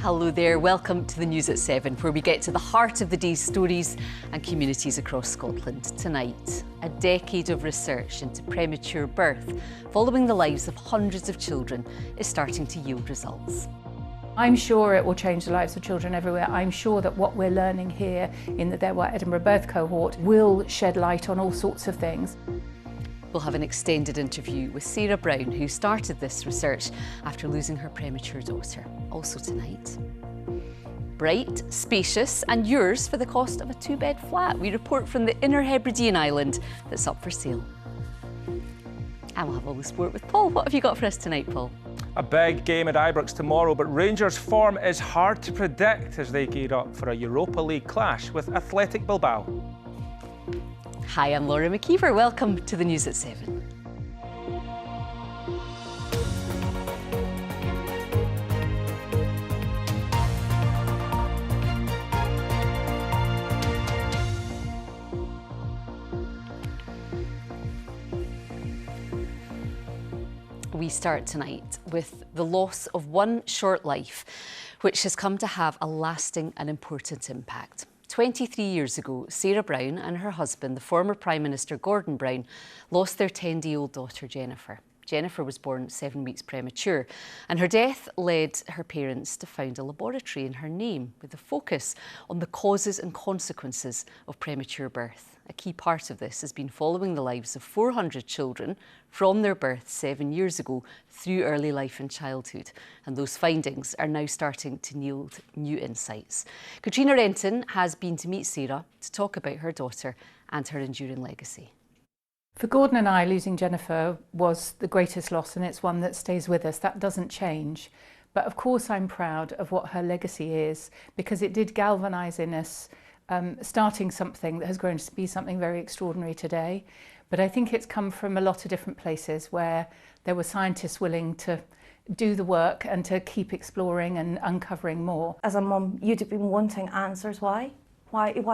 Hello there, welcome to the News at 7, where we get to the heart of the day's stories and communities across Scotland. Tonight, a decade of research into premature birth, following the lives of hundreds of children, is starting to yield results. I'm sure it will change the lives of children everywhere. I'm sure that what we're learning here in the Edinburgh Birth Cohort will shed light on all sorts of things. We'll have an extended interview with Sarah Brown, who started this research after losing her premature daughter. Also tonight. Bright, spacious and yours for the cost of a two-bed flat. We report from the Inner Hebridean island that's up for sale. And we'll have all the sport with Paul. What have you got for us tonight, Paul? A big game at Ibrox tomorrow, but Rangers' form is hard to predict as they gear up for a Europa League clash with Athletic Bilbao. Hi, I'm Laura McKeever. Welcome to the News at 7. We start tonight with the loss of one short life, which has come to have a lasting and important impact. 23 years ago, Sarah Brown and her husband, the former Prime Minister Gordon Brown, lost their 10-day-old daughter Jennifer. Jennifer was born 7 weeks premature, and her death led her parents to found a laboratory in her name with a focus on the causes and consequences of premature birth. A key part of this has been following the lives of 400 children from their birth 7 years ago through early life and childhood. And those findings are now starting to yield new insights. Katrina Renton has been to meet Sarah to talk about her daughter and her enduring legacy. For Gordon and I, losing Jennifer was the greatest loss, and it's one that stays with us. That doesn't change. But of course I'm proud of what her legacy is, because it did galvanise in us starting something that has grown to be something very extraordinary today. But I think it's come from a lot of different places where there were scientists willing to do the work and to keep exploring and uncovering more. As a mum, you'd have been wanting answers. Why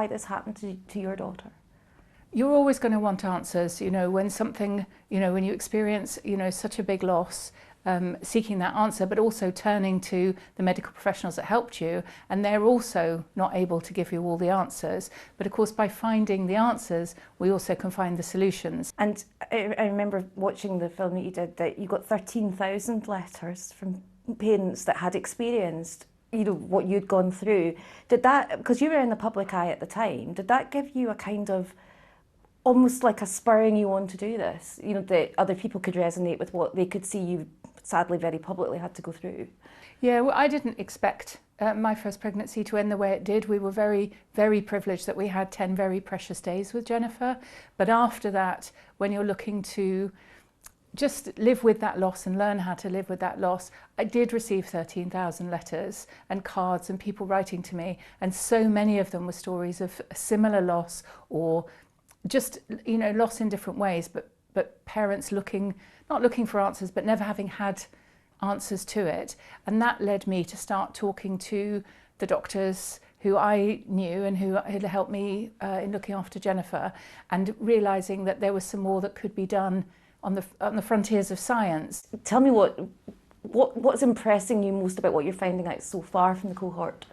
this happened to your daughter? You're always going to want answers, when something, when you experience, such a big loss, seeking that answer, but also turning to the medical professionals that helped you, and they're also not able to give you all the answers. But of course, by finding the answers, we also can find the solutions. And I remember watching the film that you did, that you got 13,000 letters from parents that had experienced what you'd gone through. Did that, because you were in the public eye at the time, did that give you a kind of almost like a spurring you on to do this, that other people could resonate with what they could see you sadly very publicly had to go through? Yeah, well, I didn't expect my first pregnancy to end the way it did. We were very, very privileged that we had 10 very precious days with Jennifer. But after that, when you're looking to just live with that loss and learn how to live with that loss, I did receive 13,000 letters and cards and people writing to me. And so many of them were stories of a similar loss, or just, loss in different ways, but parents not looking for answers, but never having had answers to it. And that led me to start talking to the doctors who I knew and who had helped me in looking after Jennifer, and realising that there was some more that could be done on the frontiers of science. Tell me what's impressing you most about what you're finding out so far from the cohort?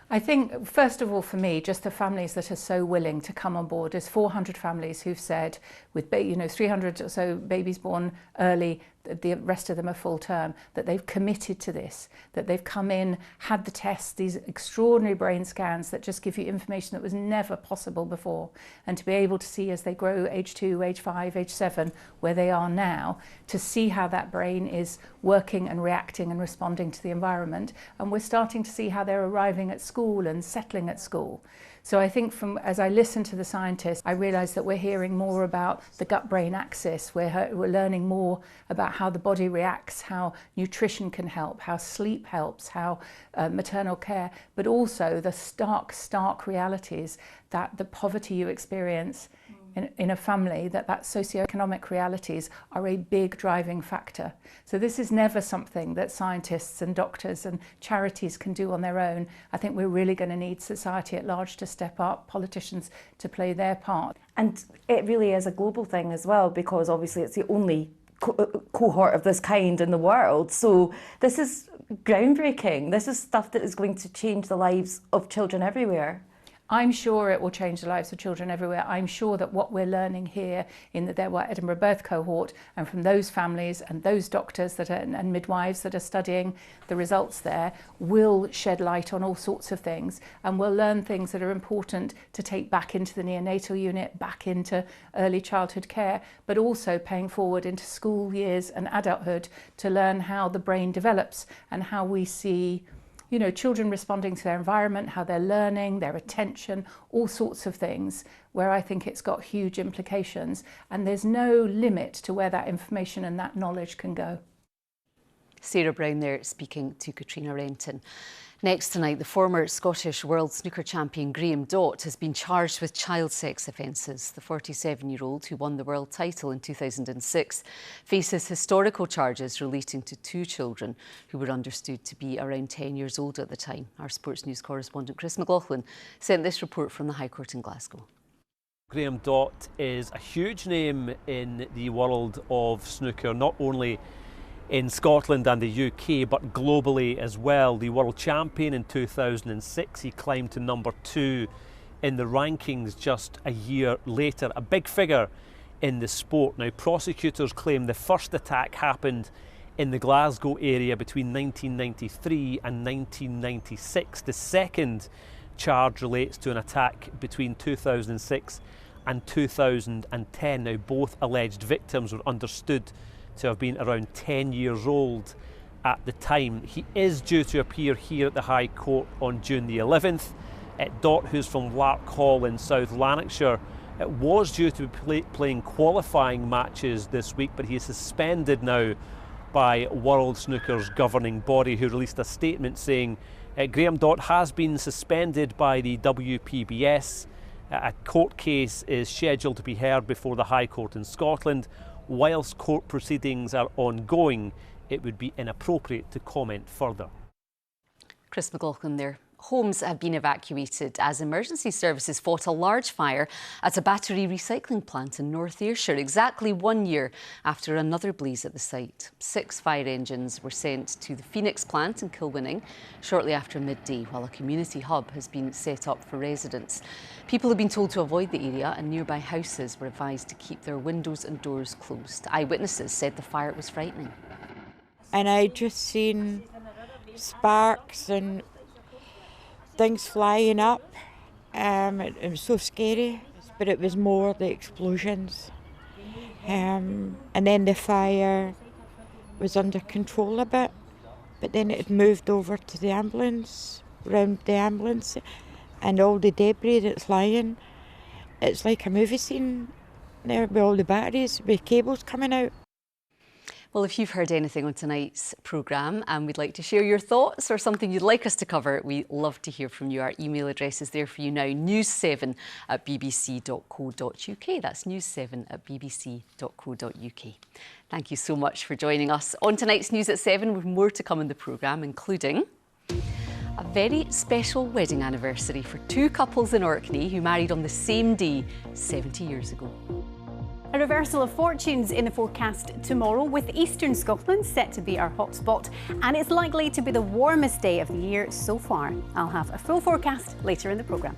I think, first of all, for me, just the families that are so willing to come on board. There's 400 families who've said, with 300 or so babies born early, the rest of them are full term, that they've committed to this, that they've come in, had the tests, these extraordinary brain scans that just give you information that was never possible before. And to be able to see as they grow age 2, age 5, age 7, where they are now, to see how that brain is working and reacting and responding to the environment. And we're starting to see how they're arriving at school and settling at school. So I think as I listen to the scientists, I realise that we're hearing more about the gut-brain axis. We're learning more about how the body reacts, how nutrition can help, how sleep helps, how maternal care, but also the stark realities that the poverty you experience in a family, that socioeconomic realities are a big driving factor. So this is never something that scientists and doctors and charities can do on their own. I think we're really going to need society at large to step up, politicians to play their part. And it really is a global thing as well, because obviously it's the only cohort of this kind in the world. So this is groundbreaking. This is stuff that is going to change the lives of children everywhere. I'm sure it will change the lives of children everywhere. I'm sure that what we're learning here in the Edinburgh Birth Cohort and from those families and those doctors that are, and midwives that are studying the results there will shed light on all sorts of things, and we'll learn things that are important to take back into the neonatal unit, back into early childhood care, but also paying forward into school years and adulthood to learn how the brain develops and how we see, you know, children responding to their environment, how they're learning, their attention, all sorts of things, where I think it's got huge implications, and there's no limit to where that information and that knowledge can go. Sarah Brown there speaking to Katrina Renton. Next tonight, the former Scottish World Snooker champion Graham Dott has been charged with child sex offences. The 47-year-old, who won the world title in 2006, faces historical charges relating to 2 children who were understood to be around 10 years old at the time. Our sports news correspondent Chris McLaughlin sent this report from the High Court in Glasgow. Graham Dott is a huge name in the world of snooker, not only in Scotland and the UK, but globally as well. The world champion in 2006, he climbed to number 2 in the rankings just a year later. A big figure in the sport. Now, prosecutors claim the first attack happened in the Glasgow area between 1993 and 1996. The second charge relates to an attack between 2006 and 2010. Now, both alleged victims were understood to have been around 10 years old at the time. He is due to appear here at the High Court on June the 11th. Dott, who's from Lark Hall in South Lanarkshire, was due to be playing qualifying matches this week, but he is suspended now by World Snooker's governing body, who released a statement saying Graham Dott has been suspended by the WPBS. A court case is scheduled to be heard before the High Court in Scotland. Whilst court proceedings are ongoing, it would be inappropriate to comment further. Chris McLaughlin there. Homes have been evacuated as emergency services fought a large fire at a battery recycling plant in North Ayrshire, exactly 1 year after another blaze at the site. 6 fire engines were sent to the Phoenix plant in Kilwinning shortly after midday, while a community hub has been set up for residents. People have been told to avoid the area, and nearby houses were advised to keep their windows and doors closed. Eyewitnesses said the fire was frightening. And I just seen sparks and things flying up. It was so scary, but it was more the explosions. And then the fire was under control a bit, but then it had moved over to the ambulance, round the ambulance, and all the debris that's lying. It's like a movie scene there with all the batteries, with cables coming out. Well, if you've heard anything on tonight's programme and would like to share your thoughts or something you'd like us to cover, we love to hear from you. Our email address is there for you now, news7@bbc.co.uk. That's news7@bbc.co.uk. Thank you so much for joining us on tonight's News at 7, with more to come in the programme, including a very special wedding anniversary for 2 couples in Orkney who married on the same day 70 years ago. A reversal of fortunes in the forecast tomorrow, with eastern Scotland set to be our hotspot, and it's likely to be the warmest day of the year so far. I'll have a full forecast later in the programme.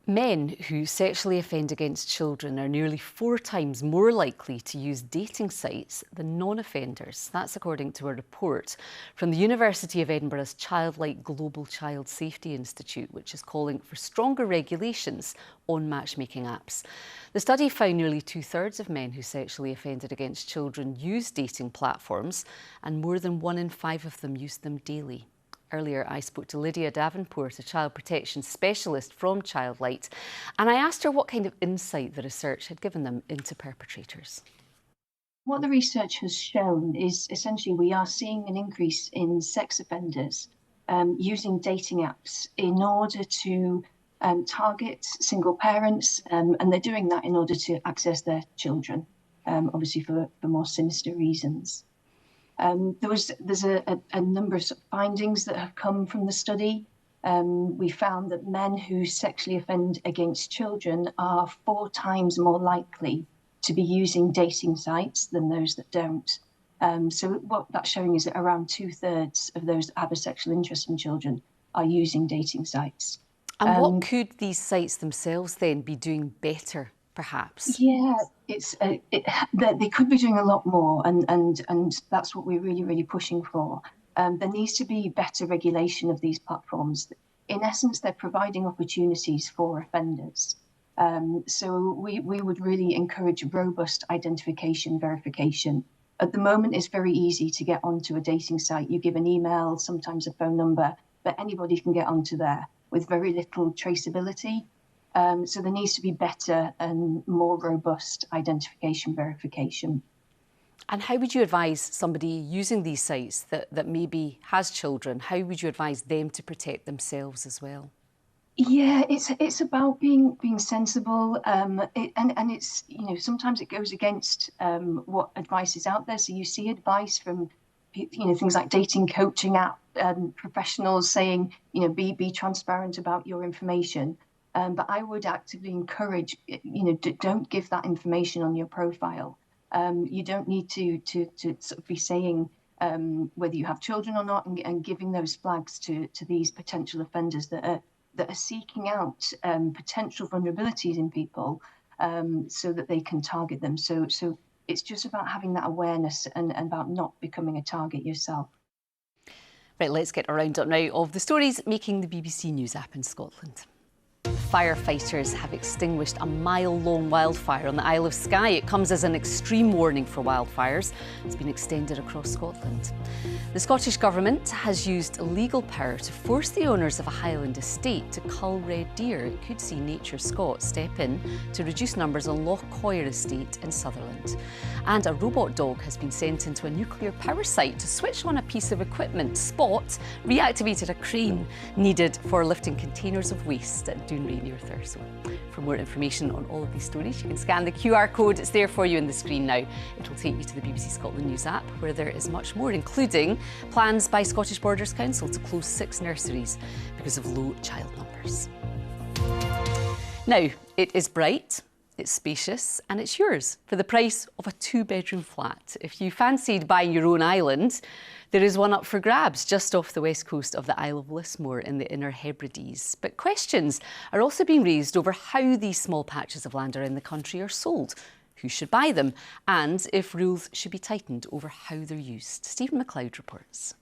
Men who sexually offend against children are nearly 4 times more likely to use dating sites than non-offenders. That's according to a report from the University of Edinburgh's Childlike Global Child Safety Institute, which is calling for stronger regulations on matchmaking apps. The study found nearly 2/3 of men who sexually offended against children use dating platforms, and more than 1 in 5 of them use them daily. Earlier, I spoke to Lydia Davenport, a child protection specialist from Childlight, and I asked her what kind of insight the research had given them into perpetrators. What the research has shown is essentially we are seeing an increase in sex offenders using dating apps in order to target single parents, and they're doing that in order to access their children, obviously for more sinister reasons. There's a number of findings that have come from the study. we found that men who sexually offend against children are 4 times more likely to be using dating sites than those that don't. So what that's showing is that around 2/3 of those that have a sexual interest in children are using dating sites. And what could these sites themselves then be doing better, perhaps? Yeah, they could be doing a lot more, and that's what we're really pushing for. There needs to be better regulation of these platforms. In essence, they're providing opportunities for offenders. So we would really encourage robust identification verification. At the moment, it's very easy to get onto a dating site. You give an email, sometimes a phone number, but anybody can get onto there with very little traceability. So there needs to be better and more robust identification verification. And how would you advise somebody using these sites that maybe has children? How would you advise them to protect themselves as well? Yeah, it's about being sensible, and it's, you know, sometimes it goes against what advice is out there. So you see advice from, you know, things like dating coaching app professionals saying, you know, be transparent about your information. But I would actively encourage, you know, don't give that information on your profile. You don't need to sort of be saying whether you have children or not, and giving those flags to these potential offenders that are seeking out potential vulnerabilities in people, so that they can target them. So it's just about having that awareness and about not becoming a target yourself. Right, let's get a roundup now of the stories making the BBC News app in Scotland. Firefighters have extinguished a mile-long wildfire on the Isle of Skye. It comes as an extreme warning for wildfires. It's been extended across Scotland. The Scottish Government has used legal power to force the owners of a Highland estate to cull red deer. It could see Nature Scot step in to reduce numbers on Loch Coir estate in Sutherland. And a robot dog has been sent into a nuclear power site to switch on a piece of equipment. Spot reactivated a crane needed for lifting containers of waste at Doonray near Thurso. For more information on all of these stories, you can scan the QR code. It's there for you on the screen now. It will take you to the BBC Scotland News app, where there is much more, including plans by Scottish Borders Council to close 6 nurseries because of low child numbers. Now, it is bright, it's spacious, and it's yours for the price of a 2-bedroom flat. If you fancied buying your own island, there is one up for grabs just off the west coast of the Isle of Lismore in the Inner Hebrides. But questions are also being raised over how these small patches of land around the country are sold, who should buy them, and if rules should be tightened over how they're used. Stephen McLeod reports.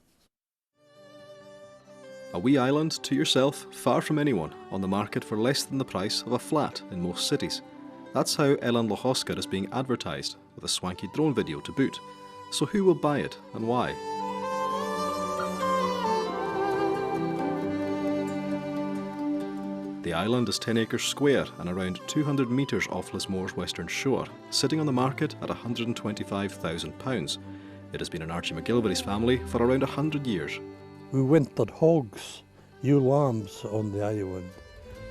A wee island to yourself, far from anyone, on the market for less than the price of a flat in most cities. That's how Ellen Loch Oscar is being advertised, with a swanky drone video to boot. So who will buy it and why? The island is 10 acres square and around 200 metres off Lismore's western shore, sitting on the market at £125,000. It has been in Archie McGillivary's family for around 100 years. We wintered hogs, ewe lambs on the island.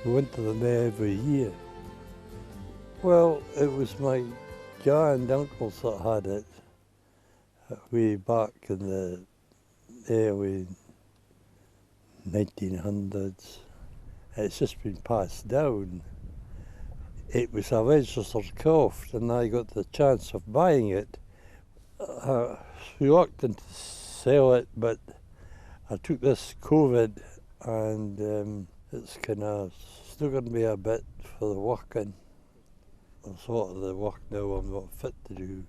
We wintered them there every year. Well, it was my grand uncles that had it way back in the early 1900s. It's just been passed down. It was a registered croft and I got the chance of buying it. We worked to sell it, but I took this COVID and it's kind of still going to be a bit for the working. I'm sort of the work now I'm not fit to do.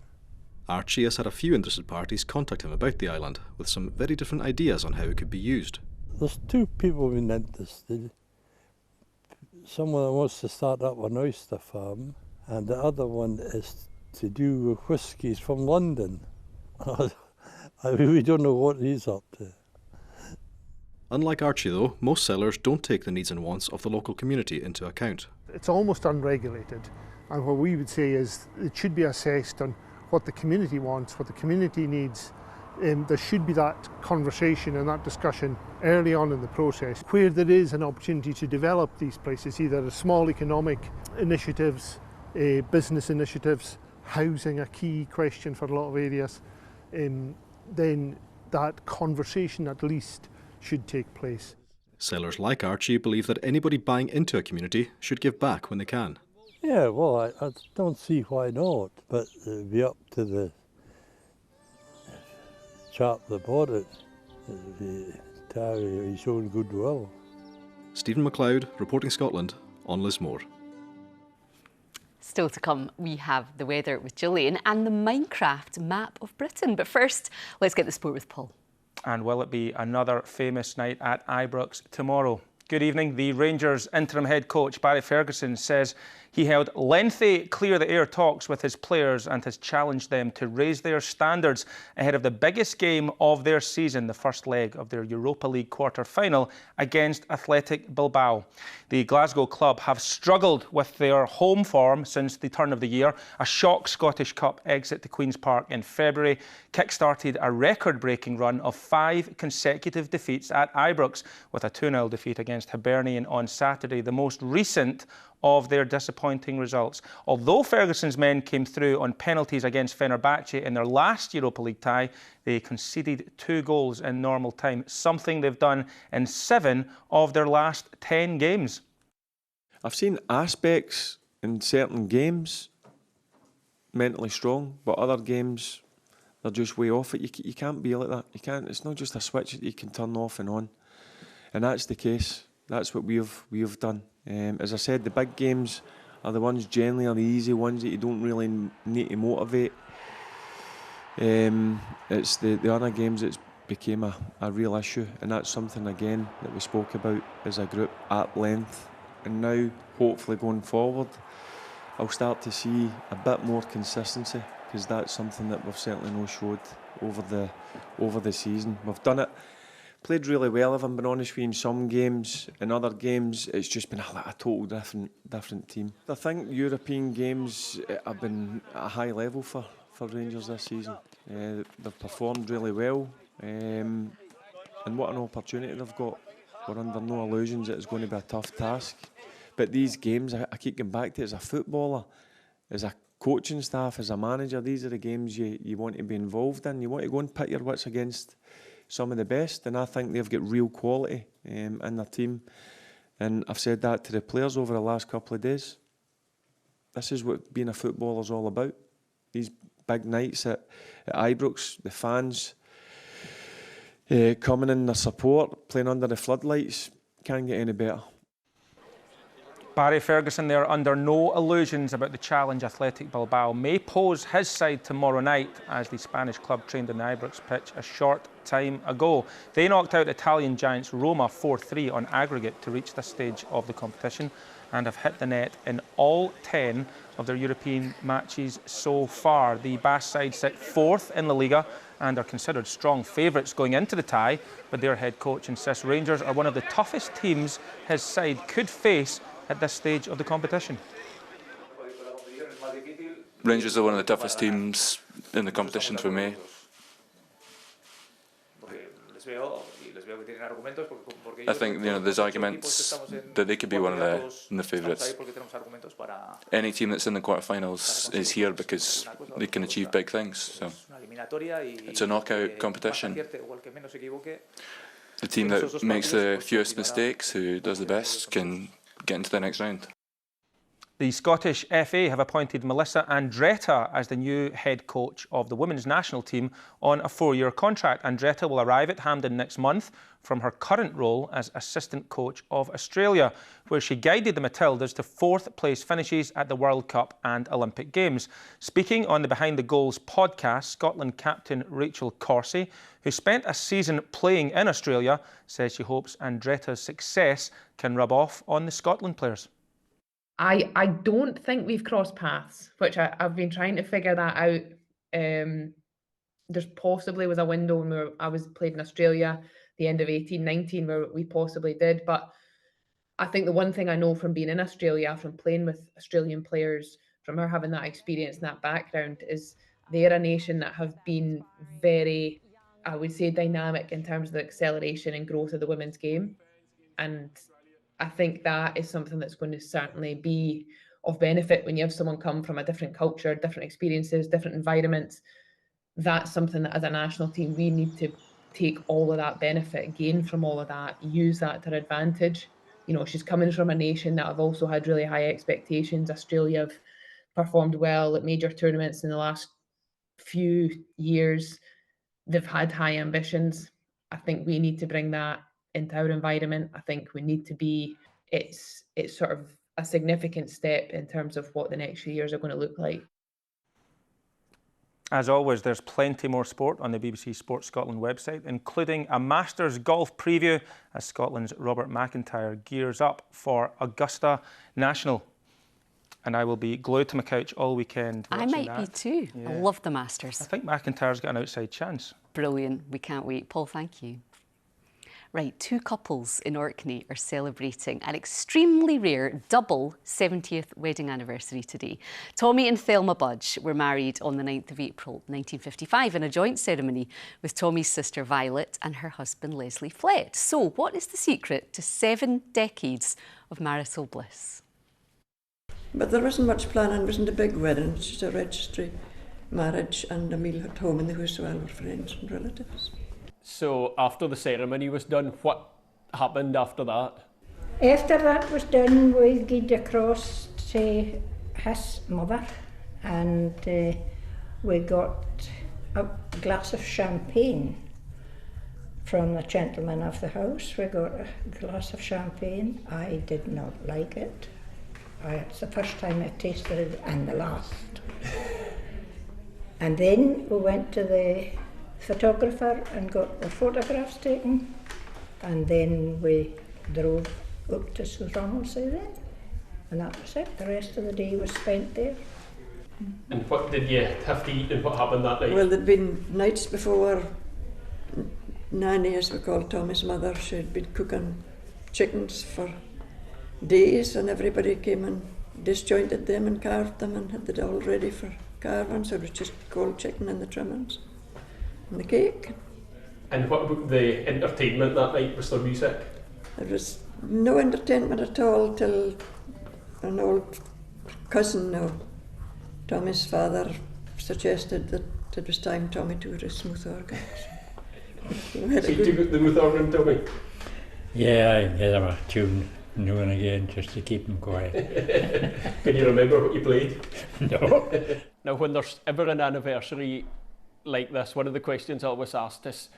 Archie has had a few interested parties contact him about the island, with some very different ideas on how it could be used. There's 2 people been interested. Someone that wants to start up an oyster farm, and the other one is to do with whiskies from London. We don't know what he's up to. Unlike Archie though, most sellers don't take the needs and wants of the local community into account. It's almost unregulated, and what we would say is it should be assessed on what the community wants, what the community needs. There should be that conversation and that discussion early on in the process, where there is an opportunity to develop these places, either as small economic initiatives, business initiatives, housing a key question for a lot of areas, then that conversation at least should take place. Sellers like Archie believe that anybody buying into a community should give back when they can. Yeah, well, I don't see why not, but it'd be up to the chap that bought it to have his own goodwill. Stephen MacLeod, reporting Scotland on Lismore. Still to come, we have the weather with Gillian and the Minecraft map of Britain. But first, let's get the sport with Paul. And will it be another famous night at Ibrox tomorrow? Good evening. The Rangers interim head coach Barry Ferguson says he held lengthy clear-the-air talks with his players and has challenged them to raise their standards ahead of the biggest game of their season, the first leg of their Europa League quarter-final against Athletic Bilbao. The Glasgow club have struggled with their home form since the turn of the year. A shock Scottish Cup exit to Queen's Park in February kick-started a record-breaking run of 5 consecutive defeats at Ibrox, with a 2-0 defeat against Hibernian on Saturday, the most recent of their disappointing results. Although Ferguson's men came through on penalties against Fenerbahce in their last Europa League tie, they conceded 2 goals in normal time, something they've done in 7 of their last 10 games. I've seen aspects in certain games mentally strong, but other games they're just way off it. You can't be like that. You can't. It's not just a switch that you can turn off and on, and that's the case. That's what we've done. As I said, the big games are the ones generally are the easy ones that you don't really need to motivate. It's the other games that's became a real issue, and that's something again that we spoke about as a group at length. And now, hopefully going forward, I'll start to see a bit more consistency, because that's something that we've certainly not showed over the season. We've done it. Played really well, if I'm being honest with you, in some games. In other games, it's just been a total different team. I think European games have been at a high level for Rangers this season. They've performed really well, and what an opportunity they've got. We're under no illusions that it's going to be a tough task. But these games, I keep going back to it, as a footballer, as a coaching staff, as a manager, these are the games you want to be involved in. You want to go and pit your wits against some of the best, and I think they've got real quality in their team. And I've said that to the players over the last couple of days. This is what being a footballer's all about. These big nights at Ibrox, the fans coming in, their support, playing under the floodlights, can't get any better. Barry Ferguson there, under no illusions about the challenge Athletic Bilbao may pose his side tomorrow night, as the Spanish club trained in the Ibrox pitch a short time ago. They knocked out Italian giants Roma 4-3 on aggregate to reach this stage of the competition, and have hit the net in all 10 of their European matches so far. The Basque side sit 4th in La Liga and are considered strong favourites going into the tie, but their head coach insists Rangers are one of the toughest teams his side could face at this stage of the competition. Rangers are one of the toughest teams in the competition for me. I think there's arguments that they could be one of the favourites. Any team that's in the quarterfinals is here because they can achieve big things. So it's a knockout competition. The team that makes the fewest mistakes, who does the best, can get into the next round. The Scottish FA have appointed Melissa Andretta as the new head coach of the women's national team on a 4-year contract. Andretta will arrive at Hampden next month from her current role as assistant coach of Australia, where she guided the Matildas to 4th place finishes at the World Cup and Olympic Games. Speaking on the Behind the Goals podcast, Scotland captain Rachel Corsie, who spent a season playing in Australia, says she hopes Andretta's success can rub off on the Scotland players. I don't think we've crossed paths, which I've been trying to figure that out. There's possibly was a window when I was played in Australia, the end of 18-19, where we possibly did. But I think the one thing I know from being in Australia, from playing with Australian players, from her having that experience and that background, is they're a nation that have been very, I would say, dynamic in terms of the acceleration and growth of the women's game. And I think that is something that's going to certainly be of benefit when you have someone come from a different culture, different experiences, different environments. That's something that as a national team we need to take all of that benefit, gain from all of that, use that to her advantage. You know, she's coming from a nation that have also had really high expectations. Australia have performed well at major tournaments in the last few years. They've had high ambitions. I think we need to bring that into our environment. I think we need to be, it's sort of a significant step in terms of what the next few years are going to look like. As always, there's plenty more sport on the BBC Sports Scotland website, including a Masters golf preview as Scotland's Robert McIntyre gears up for Augusta National. And I will be glued to my couch all weekend watching I might be too. Yeah. I love the Masters. I think McIntyre's got an outside chance. Brilliant. We can't wait. Paul, thank you. Right, 2 couples in Orkney are celebrating an extremely rare double 70th wedding anniversary today. Tommy and Thelma Budge were married on the 9th of April 1955 in a joint ceremony with Tommy's sister Violet and her husband Leslie Flett. So what is the secret to 7 decades of marital bliss? But there wasn't much planning, it wasn't a big wedding, it's just a registry marriage and a meal at home in the house of all our friends and relatives. So after the ceremony was done, what happened after that? After that was done, we gid across to his mother and we got a glass of champagne from the gentleman of the house. We got a glass of champagne. I did not like it. It's the first time I tasted it and the last. And then we went to the photographer and got the photographs taken, and then we drove up to St Ronaldsay then, and that was it. The rest of the day was spent there. And what did you have to eat and what happened that night? Well, there'd been nights before. Nanny, as we called Tommy's mother, she'd been cooking chickens for days, and everybody came and disjointed them and carved them and had it all ready for carving, so it was just cold chicken and the trimmings. And the cake. And what about the entertainment that night? Was there music? There was no entertainment at all till an old cousin of Tommy's father suggested that it was time Tommy to wear a smooth organ. So you took out the smooth organ, Tommy? Yeah, I gave him a tune now and again just to keep him quiet. Can you remember what you played? No. Now, when there's ever an anniversary like this, one of the questions I always asked is,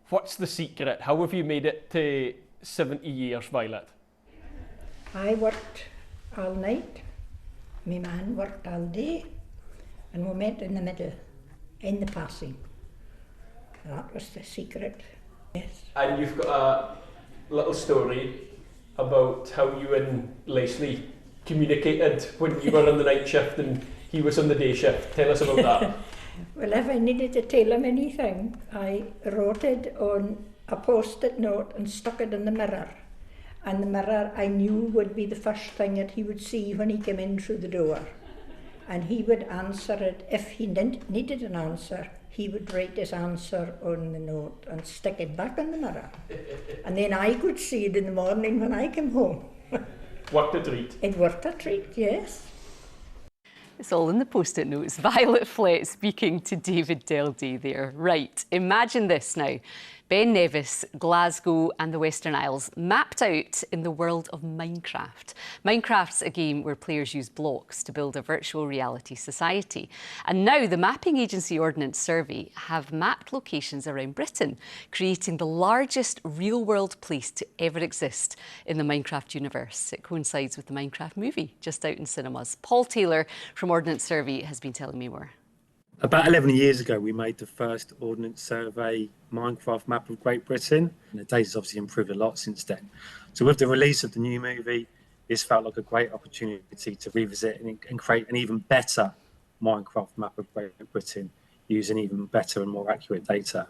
what's the secret? How have you made it to 70 years, Violet? I worked all night, my man worked all day, and we met in the middle, in the passing. That was the secret, yes. And you've got a little story about how you and Leslie communicated when you were on the night shift and he was on the day shift. Tell us about that. Well, if I needed to tell him anything, I wrote it on a post-it note and stuck it in the mirror. And the mirror I knew would be the first thing that he would see when he came in through the door. And he would answer it. If he needed an answer, he would write his answer on the note and stick it back in the mirror. And then I could see it in the morning when I came home. Worked a treat. It worked a treat, yes. It's all in the post-it notes. Violet Flett speaking to David Deldy there. Right, imagine this now. Ben Nevis, Glasgow and the Western Isles mapped out in the world of Minecraft. Minecraft's a game where players use blocks to build a virtual reality society. And now the mapping agency Ordnance Survey have mapped locations around Britain, creating the largest real-world place to ever exist in the Minecraft universe. It coincides with the Minecraft movie just out in cinemas. Paul Taylor from Ordnance Survey has been telling me more. About 11 years ago, we made the first Ordnance Survey Minecraft map of Great Britain, and the data's obviously improved a lot since then. So with the release of the new movie, this felt like a great opportunity to revisit and create an even better Minecraft map of Great Britain using even better and more accurate data.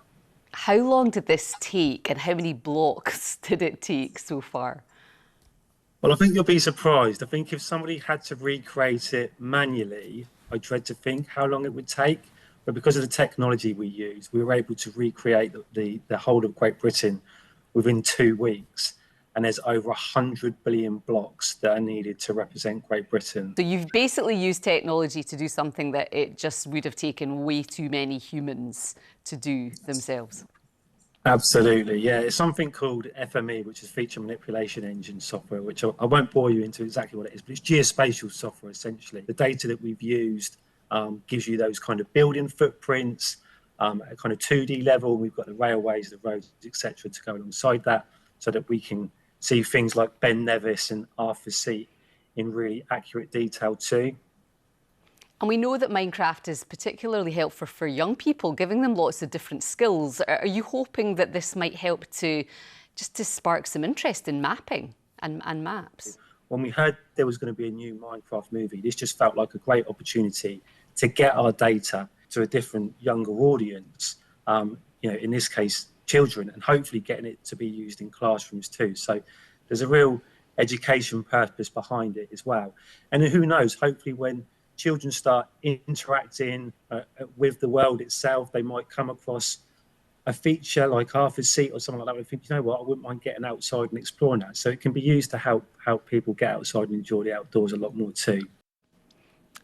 How long did this take and how many blocks did it take so far? Well, I think you'll be surprised. I think if somebody had to recreate it manually, I dread to think how long it would take, but because of the technology we use, we were able to recreate the whole of Great Britain within 2 weeks. And there's over 100 billion blocks that are needed to represent Great Britain. So you've basically used technology to do something that it just would have taken way too many humans to do themselves. Absolutely, yeah. It's something called FME, which is Feature Manipulation Engine software, which I won't bore you into exactly what it is, but it's geospatial software, essentially. The data that we've used gives you those kind of building footprints at a kind of 2D level. We've got the railways, the roads, etc., to go alongside that, so that we can see things like Ben Nevis and Arthur's Seat in really accurate detail too. And we know that Minecraft is particularly helpful for young people, giving them lots of different skills. Are you hoping that this might help to spark some interest in mapping and maps? When we heard there was going to be a new Minecraft movie, this just felt like a great opportunity to get our data to a different younger audience, in this case, children, and hopefully getting it to be used in classrooms too. So there's a real education purpose behind it as well. And who knows, hopefully when children start interacting with the world itself, they might come across a feature like Arthur's Seat or something like that. We think, you know what, I wouldn't mind getting outside and exploring that. So it can be used to help people get outside and enjoy the outdoors a lot more too.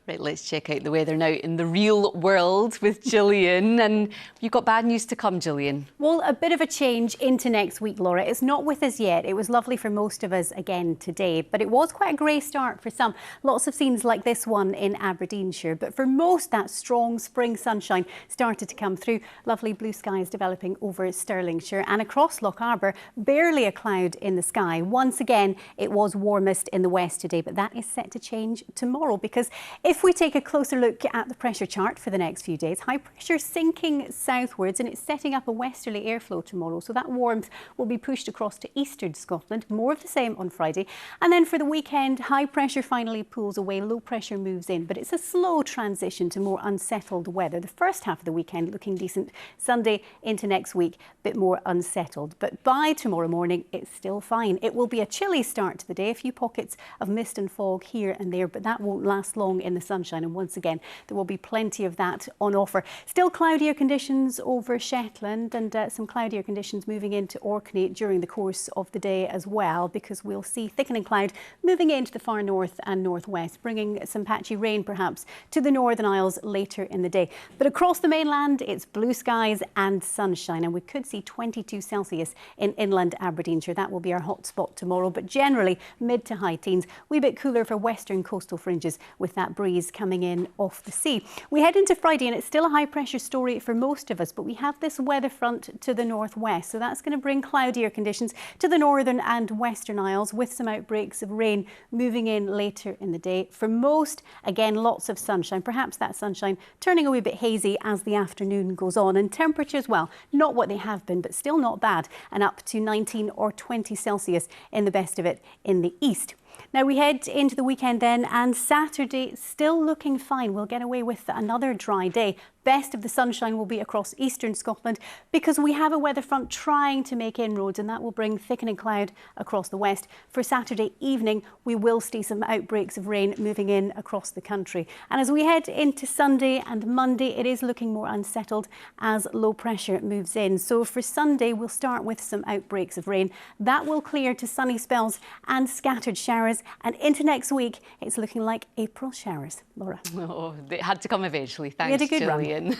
Right, let's check out the weather now in the real world with Gillian. And you've got bad news to come, Gillian. Well, a bit of a change into next week, Laura. It's not with us yet. It was lovely for most of us again today, but it was quite a grey start for some. Lots of scenes like this one in Aberdeenshire, but for most, that strong spring sunshine started to come through. Lovely blue skies developing over Stirlingshire and across Loch Arbour. Barely a cloud in the sky. Once again, it was warmest in the west today, but that is set to change tomorrow, because if we take a closer look at the pressure chart for the next few days, high pressure sinking southwards and it's setting up a westerly airflow tomorrow. So that warmth will be pushed across to eastern Scotland. More of the same on Friday. And then for the weekend, high pressure finally pulls away, low pressure moves in. But it's a slow transition to more unsettled weather. The first half of the weekend looking decent. Sunday into next week, a bit more unsettled. But by tomorrow morning, it's still fine. It will be a chilly start to the day. A few pockets of mist and fog here and there, but that won't last long in the sunshine, and once again there will be plenty of that on offer. Still cloudier conditions over Shetland and some cloudier conditions moving into Orkney during the course of the day as well, because we'll see thickening cloud moving into the far north and northwest, bringing some patchy rain perhaps to the Northern Isles later in the day. But across the mainland it's blue skies and sunshine, and we could see 22 Celsius in inland Aberdeenshire. That will be our hotspot tomorrow, but generally mid to high teens. Wee bit cooler for western coastal fringes with that breeze coming in off the sea. We head into Friday and it's still a high pressure story for most of us, but we have this weather front to the northwest, so that's going to bring cloudier conditions to the northern and western Isles with some outbreaks of rain moving in later in the day. For most, again, lots of sunshine, perhaps that sunshine turning a wee bit hazy as the afternoon goes on, and temperatures, well, not what they have been, but still not bad, and up to 19 or 20 Celsius in the best of it in the east. Now we head into the weekend then, and Saturday still looking fine. We'll get away with another dry day. Best of the sunshine will be across eastern Scotland because we have a weather front trying to make inroads, and that will bring thickening cloud across the west. For Saturday evening, we will see some outbreaks of rain moving in across the country. And as we head into Sunday and Monday, it is looking more unsettled as low pressure moves in. So for Sunday, we'll start with some outbreaks of rain. That will clear to sunny spells and scattered showers. And into next week, it's looking like April showers. Laura. Oh, they had to come eventually. Thanks, you had a good Gillian.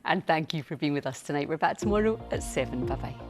And thank you for being with us tonight. We're back tomorrow at 7. Bye-bye.